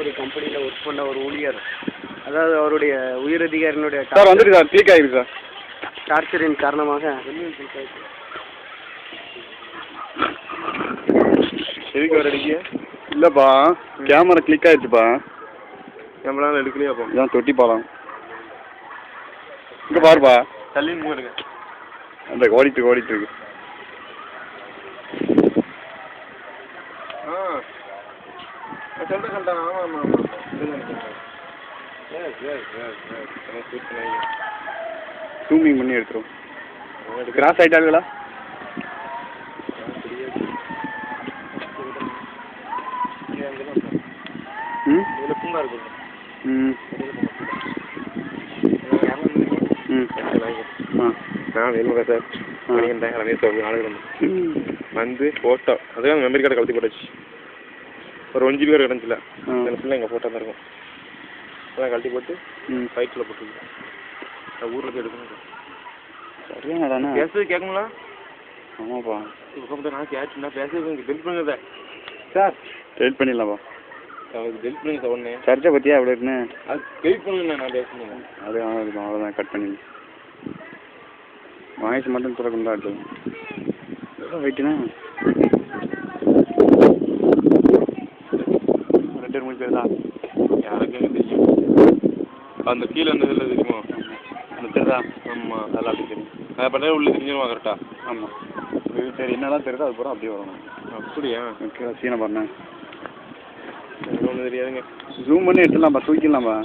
ஒரு கம்பெனியில் ஒர்க் பண்ண ஒரு ஊழியர், அதாவது அவருடைய உயரதிகாரியினுடைய சார் வந்துருக்கு சார், கிளிக் ஆகிருக்கு சார். டார்ச்சரின் காரணமாக எதுக்கு வர அடிக்க இல்லைப்பா, கேமரா கிளிக் ஆகிடுச்சுப்பா. கேமராவில் எடுக்கலையாப்பா? இதான் தொட்டி பாலம். இங்கே பாருப்பா, தள்ளின்னு போயிருங்க. அந்த ஓடிட்டு இருக்கு. சொல்லிட்டேன். ஆமாம். ஜூமிங் பண்ணி எடுத்துரும். கிராஸ் ஆகிட்டாங்களா? பூங்கா இருக்கும். நான் வேணுங்க சார் வந்து ஃபோட்டோ அதுதான் மெமரி கார்டை கழட்டி போட்டாச்சு. ஒரு 1 GB கிடந்துச்சுல, அந்த ஃபுல்லாக எங்கள் ஃபோட்டோ தான் இருக்கும். அதான் கழட்டி போட்டு ஃபைட்டில் போட்டுருக்கேன். ஊரில் போய் எடுக்கணும் சார். சரியாண்ணா தானே பேசுறது கேட்குங்களா? ஆமாப்பா. இப்போ நான் கேட்டுனா பேசுறது டெலிட் பண்ணுங்க சார். Sir delete பண்ணிடலாம்ப்பா. அதுக்கு டெலிட் பண்ணுங்க சார் ஒன்று. சர்ச்சை பற்றியா அவ்வளோ இருக்குன்னு அது டெலிட் பண்ணுங்கண்ணா, நான் பேசணுங்க. அது அவ்வளோதான், கட் பண்ணி வாய்ஸ் மட்டும் திறக்கணும் தான் அடுத்தது. வெயிட்டுண்ணா 2-3 பேர் தான். யாருக்கு எங்கே தெரியும்? அந்த கீழே அந்த இதில் தெரியுமா? அந்த தெரியுதா? ஆமாம், அதெல்லாம் அப்படி தெரியும். அதை பண்ணால் உள்ளே தெரிஞ்சிருமா கரெக்டாக? ஆமாம். சரி, என்னெல்லாம் தெரியுதோ அது பூரா அப்படியே வரணும். அப்படியா? ஓகே, சீனை பண்ணேன். எனக்கு ஒன்றும் தெரியாதுங்க. ஜூம் பண்ணி எடுத்துடலாம்ப்பா, தூக்கிடலாம்ப்பா.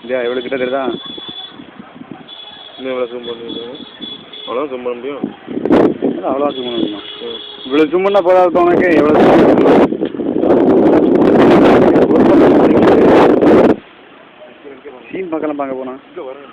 இல்லையா எவ்வளோ கிட்ட தெரியுதா? இன்னும் எவ்வளோ ஜூம் பண்ணுவீங்க? அவ்வளோ ஜூம் பண்ண முடியும்? அவ்வளோ ஜூம் பண்ண முடியுமா? இவ்வளோ ஜூம் பண்ணால் போதாது உனக்கு? எவ்வளோ சீன் பார்க்கலாம், பார்க்க போனால் இங்கே வரேன்.